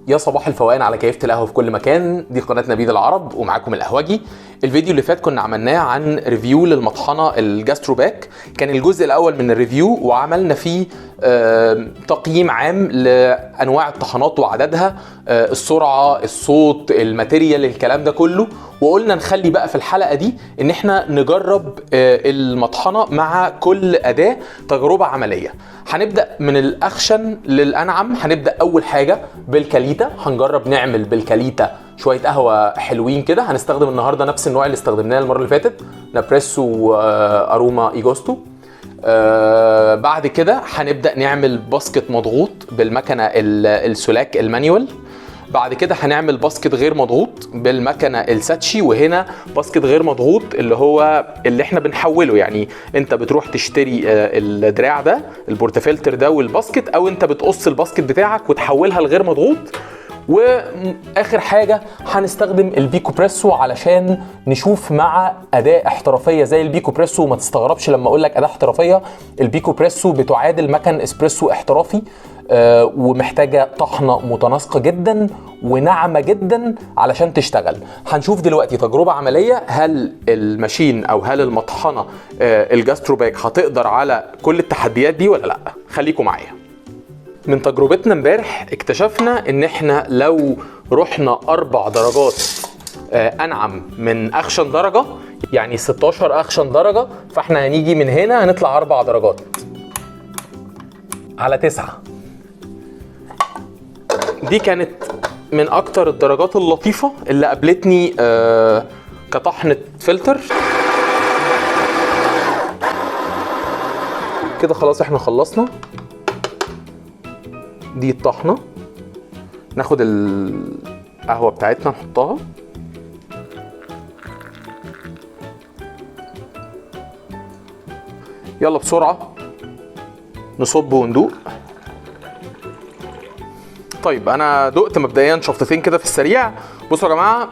يا صباح الفوقان على كيفة القهوة في كل مكان. دي قناة نبيذ العرب ومعاكم القهوجي. الفيديو اللي فات كنا عملناه عن ريفيو للمطحنة الجاستروباك. كان الجزء الأول من الريفيو وعملنا فيه تقييم عام لأنواع الطحنات وعددها، السرعة، الصوت، الماتيريال، الكلام ده كله. وقلنا نخلي بقى في الحلقة دي ان احنا نجرب المطحنة مع كل أداة تجربة عملية. هنبدأ من الأخشن للأنعم. هنبدأ أول حاجة بالكاليتا. هنجرب نعمل بالكاليتا شوية قهوة حلوين كده. هنستخدم النهاردة نفس النوع اللي استخدمناه المرة اللي فاتت، نابريسو أروما إيجوستو. بعد كده هنبدأ نعمل باسكت مضغوط بالمكنة السولاك المانيوال. بعد كده هنعمل باسكت غير مضغوط بالمكنه الساتشي. وهنا باسكت غير مضغوط اللي احنا بنحوله، يعني انت بتروح تشتري الدراع ده، البورتافلتر ده والباسكت، او انت بتقص الباسكت بتاعك وتحولها لغير مضغوط. واخر حاجه هنستخدم البيكو بريسو علشان نشوف مع اداه احترافيه زي البيكو بريسو. وما تستغربش لما اقول لك اداه احترافيه، البيكو بريسو بتعادل مكن اسبريسو احترافي، ومحتاجه طحنه متناسقه جدا وناعمه جدا علشان تشتغل. هنشوف دلوقتي تجربه عمليه، هل الماشين او هل المطحنه الجاستروباك هتقدر على كل التحديات دي ولا لا. خليكم معايا. من تجربتنا امبارح اكتشفنا ان احنا لو رحنا 4 درجات انعم من اخشن درجه، يعني 16 اخشن درجه، فاحنا هنيجي من هنا هنطلع 4 درجات على 9. دي كانت من اكتر الدرجات اللطيفه اللي قابلتني كطحنه فلتر. كده خلاص احنا خلصنا. دي الطحنه. ناخد القهوه بتاعتنا نحطها، يلا بسرعه نصب وندوق. طيب انا دقت مبدئيا شفطتين كده في السريع. بصوا يا جماعه،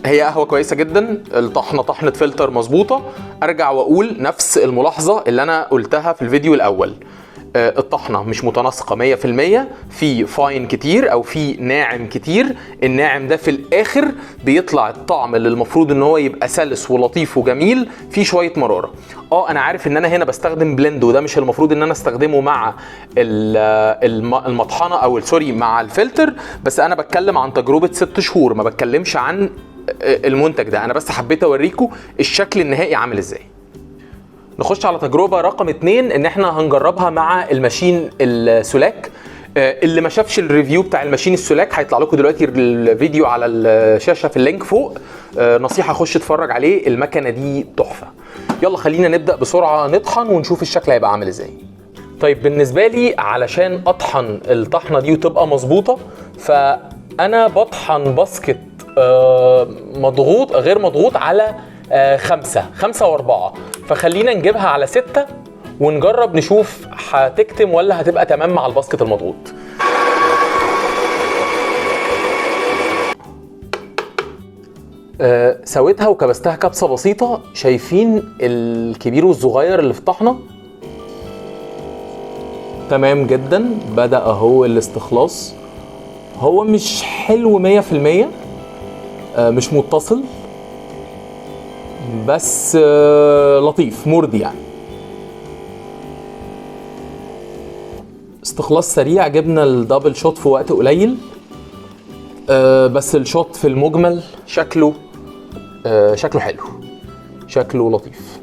هي قهوه كويسه جدا. الطحنه طحنه فلتر مظبوطه. ارجع واقول نفس الملاحظه اللي انا قلتها في الفيديو الاول. الطحنه مش متناسقه 100%، في فاين كتير او في ناعم كتير. الناعم ده في الاخر بيطلع الطعم اللي المفروض ان هو يبقى سلس ولطيف وجميل، فيه شويه مراره. انا عارف ان انا هنا بستخدم بلند، وده مش المفروض ان انا استخدمه مع المطحنه او سوري مع الفلتر، بس انا بتكلم عن تجربه 6 شهور، ما بتكلمش عن المنتج ده. انا بس حبيت اوريكم الشكل النهائي عامل ازاي. نخش على تجربة رقم 2، ان احنا هنجربها مع الماشين السولاك. اللي ما شافش الريفيو بتاع الماشين السولاك هيطلع لكم دلوقتي الفيديو على الشاشة في اللينك فوق. نصيحة خش اتفرج عليه، المكنة دي تحفة. يلا خلينا نبدأ بسرعة نطحن ونشوف الشكل هيبقى عامل ازاي. طيب بالنسبة لي علشان اطحن الطحنة دي وتبقى مظبوطة، فانا بطحن باسكت مضغوط غير مضغوط على 5 و4. فخلينا نجيبها على 6 ونجرب نشوف هتكتم ولا هتبقى تمام مع الباسكت المضغوط. سويتها وكبستها كبسة بسيطة. شايفين الكبير والصغير اللي في الطحنة؟ تمام جدا. بدأ اهو الاستخلاص. هو مش حلو 100%، مش متصل، بس لطيف مرضي يعني. استخلاص سريع. جبنا الدبل شوت في وقت قليل، بس الشوت في المجمل شكله حلو، شكله لطيف.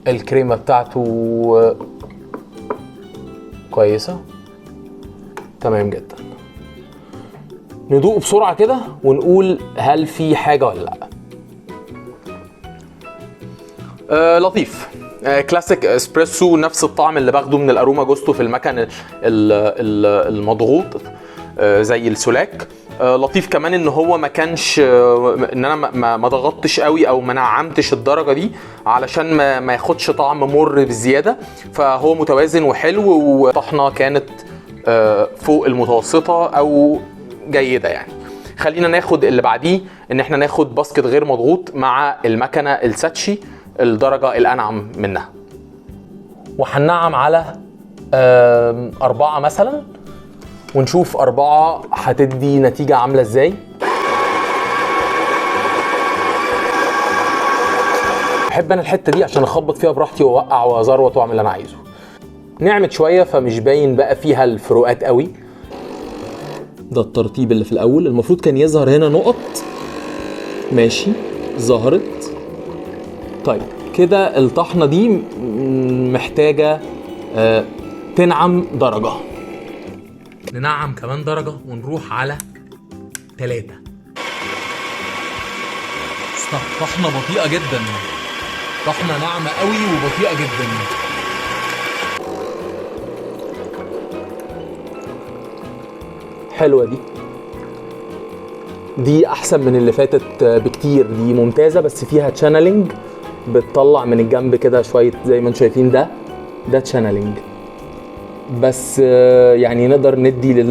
الكريمة بتاعته كويسة، تمام جدا. ندوق بسرعة كده ونقول هل في حاجة ولا لا. لطيف، كلاسيك اسبريسو، نفس الطعم اللي باخده من الاروما جوستو في المكن المضغوط زي السولاك. لطيف كمان ان هو ما كانش ان انا ما ضغطتش قوي او ما نعمتش الدرجه دي علشان ما ياخدش طعم مر بزياده. فهو متوازن وحلو، وطحنه كانت فوق المتوسطه او جيده يعني. خلينا ناخد اللي بعديه، ان احنا ناخد باسكت غير مضغوط مع المكنه الساتشي الدرجة الأنعم منها، وهنعم على 4 مثلا. ونشوف 4 هتدي نتيجة عاملة ازاي. بحب انا الحتة دي عشان اخبط فيها براحتي واوقع وازروط واعمل اللي انا عايزه. نعمت شوية فمش باين بقى فيها الفروقات قوي. ده الترتيب اللي في الاول، المفروض كان يظهر هنا نقط. ماشي، ظهرت. طيب كده الطحنة دي محتاجة تنعم درجة. ننعم كمان درجة ونروح على 3. طحنة بطيئة جدا، طحنة ناعمة قوي وبطيئة جدا. حلوة دي احسن من اللي فاتت بكتير. دي ممتازة بس فيها تشانلينج، بتطلع من الجنب كده شوية زي ما انتم شايفين. ده تشانلينج بس يعني نقدر ندي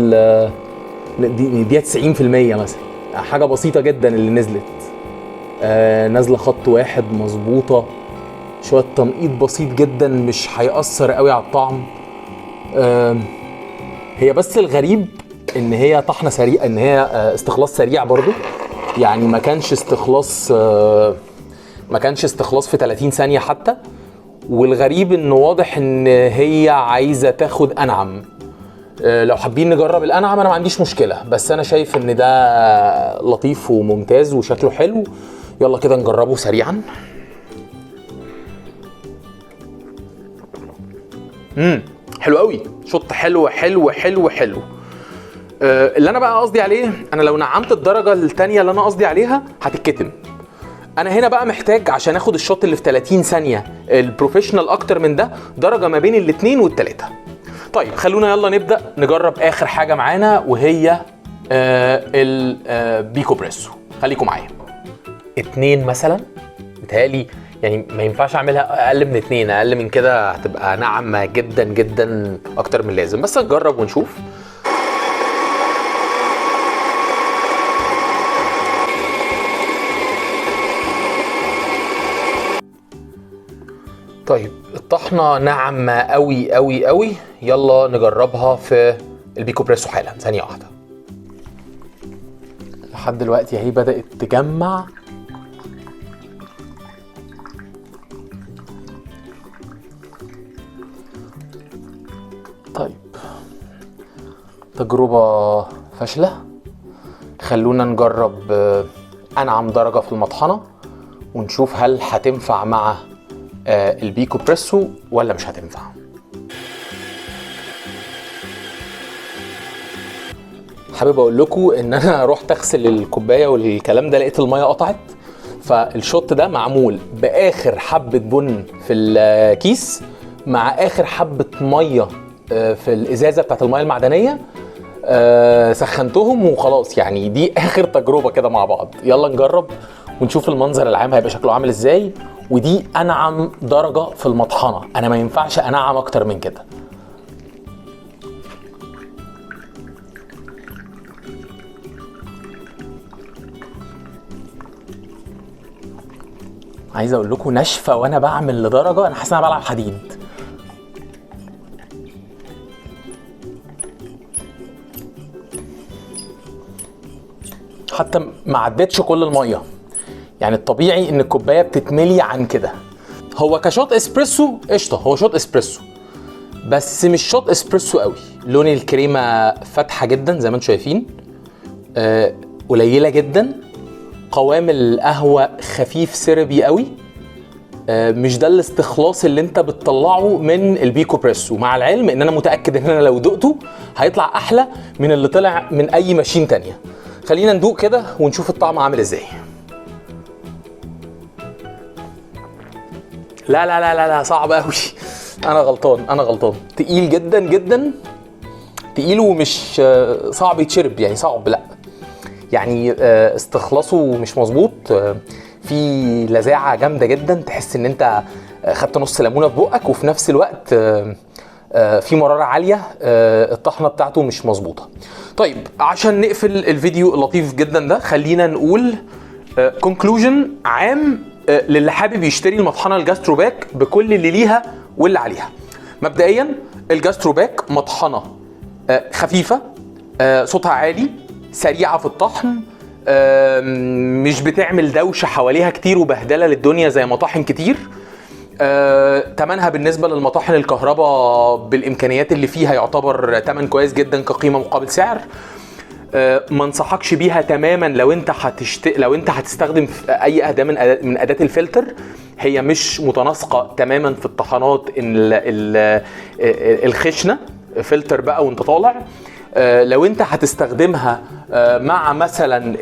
نديها 90% مثلا. حاجة بسيطة جدا اللي نزلت. نازلة خط واحد مظبوطة، شوية تنقيط بسيط جدا مش هيأثر قوي على الطعم. هي بس الغريب ان هي طحنة سريع، ان هي استخلاص سريع برضو. يعني ما كانش استخلاص في 30 ثانية حتى. والغريب انه واضح ان هي عايزة تاخد انعم. لو حابين نجرب الانعم انا ما عنديش مشكلة، بس انا شايف ان ده لطيف وممتاز وشكله حلو. يلا كده نجربه سريعا. حلو قوي، شط حلو حلو حلو حلو. اللي انا بقى قصدي عليه، انا لو نعمت الدرجة التانية اللي انا قصدي عليها هتتكتم. انا هنا بقى محتاج عشان اخد الشوت اللي في 30 ثانية البروفيشنال اكتر من ده درجة ما بين ال2 وال3. طيب خلونا يلا نبدأ نجرب اخر حاجة معانا وهي البيكو بريسو. خليكم معايا. 2 مثلا بتهيألي يعني ما ينفعش اعملها اقل من 2، اقل من كده هتبقى ناعمة جدا جدا اكتر من لازم، بس نجرب ونشوف. طيب الطحنة ناعمة قوي قوي قوي. يلا نجربها في البيكو بريسو حالا. ثانية واحدة. لحد دلوقتي اهي بدأت تجمع. طيب تجربة فاشلة. خلونا نجرب انعم درجة في المطحنة ونشوف هل هتنفع مع البيكو بريسو ولا مش هتنفع. حابب اقول لكم ان انا رحت اغسل الكوبايه والكلام ده، لقيت الميه قطعت. فالشوت ده معمول باخر حبه بن في الكيس مع اخر حبه ميه في الازازه بتاعت الميه المعدنيه. سخنتهم وخلاص. يعني دي اخر تجربه كده مع بعض. يلا نجرب ونشوف المنظر العام هيبقى شكله عامل ازاي. ودي انعم درجة في المطحنة، انا ما ينفعش انعم اكتر من كده. عايز اقول لكم ناشفة وانا بعمل لدرجة انا حاسس ان انا بلعب حديد. حتى ما عدتش كل المية. يعني الطبيعي ان الكوبايه بتتملي عن كده. هو كشوت اسبريسو قشطه، هو شوت اسبريسو بس مش شوت اسبريسو قوي. لون الكريمه فاتحه جدا زي ما انتم شايفين، قليله جدا. قوام القهوه خفيف سيربي قوي. مش ده الاستخلاص اللي انت بتطلعه من البيكو بريسو، مع العلم ان انا متاكد ان انا لو دقته هيطلع احلى من اللي طلع من اي ماشين تانية. خلينا ندوق كده ونشوف الطعم عامل ازاي. لا لا لا لا صعب قوي. انا غلطان. تقيل جدا جدا، تقيل ومش صعب يتشرب. يعني صعب، لا يعني استخلاصه مش مظبوط. في لذاعه جامده جدا، تحس ان انت خدت نص ليمونه في بقك، وفي نفس الوقت في مراره عاليه. الطحنه بتاعته مش مظبوطه. طيب عشان نقفل الفيديو اللطيف جدا ده، خلينا نقول كونكلوجن عام للي حابب يشتري المطحنه الجاستروباك بكل اللي ليها واللي عليها. مبدئيا الجاستروباك مطحنه خفيفه، صوتها عالي، سريعه في الطحن، مش بتعمل دوشه حواليها كتير وبهدله للدنيا زي مطاحن كتير. تمنها بالنسبه للمطاحن الكهرباء بالامكانيات اللي فيها يعتبر تمن كويس جدا كقيمه مقابل سعر. ما انصحكش بيها تماما لو انت هتستخدم في اي اداه من اداه الفلتر. هي مش متناسقه تماما في الطحنات الخشنه، فلتر بقى وانت طالع. لو انت هتستخدمها مع مثلا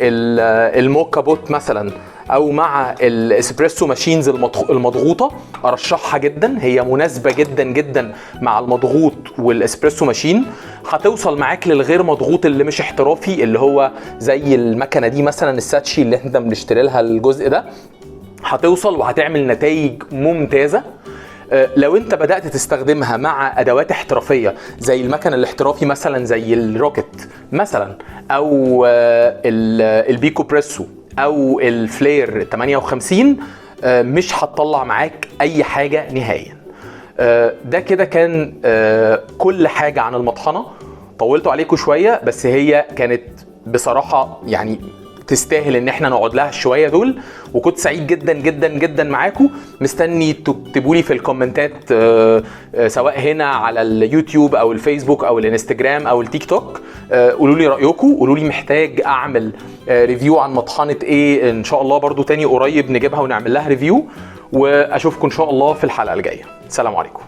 الموكا بوت مثلا او مع الاسبريسو ماشينز المضغوطه، ارشحها جدا. هي مناسبه جدا جدا مع المضغوط والاسبريسو ماشين. هتوصل معاك للغير مضغوط اللي مش احترافي، اللي هو زي المكنه دي مثلا الساتشي اللي احنا بنشتري لها الجزء ده. هتوصل وهتعمل نتائج ممتازه. لو انت بدأت تستخدمها مع ادوات احترافية زي المكن الاحترافي مثلا زي الروكت مثلا او البيكو بريسو او الفلير 58، مش هتطلع معاك اي حاجة نهائيا. ده كده كان كل حاجة عن المطحنة. طولتوا عليكم شوية بس هي كانت بصراحة يعني تستاهل ان احنا نقعد لها شويه دول. وكنت سعيد جدا جدا جدا معاكم. مستني تكتبوا لي في الكومنتات سواء هنا على اليوتيوب او الفيسبوك او الانستجرام او التيك توك. قولوا لي رايكم، قولوا لي محتاج اعمل ريفيو عن مطحنه ايه ان شاء الله برضو تاني قريب نجيبها ونعمل لها ريفيو. واشوفكم ان شاء الله في الحلقه الجايه. السلام عليكم.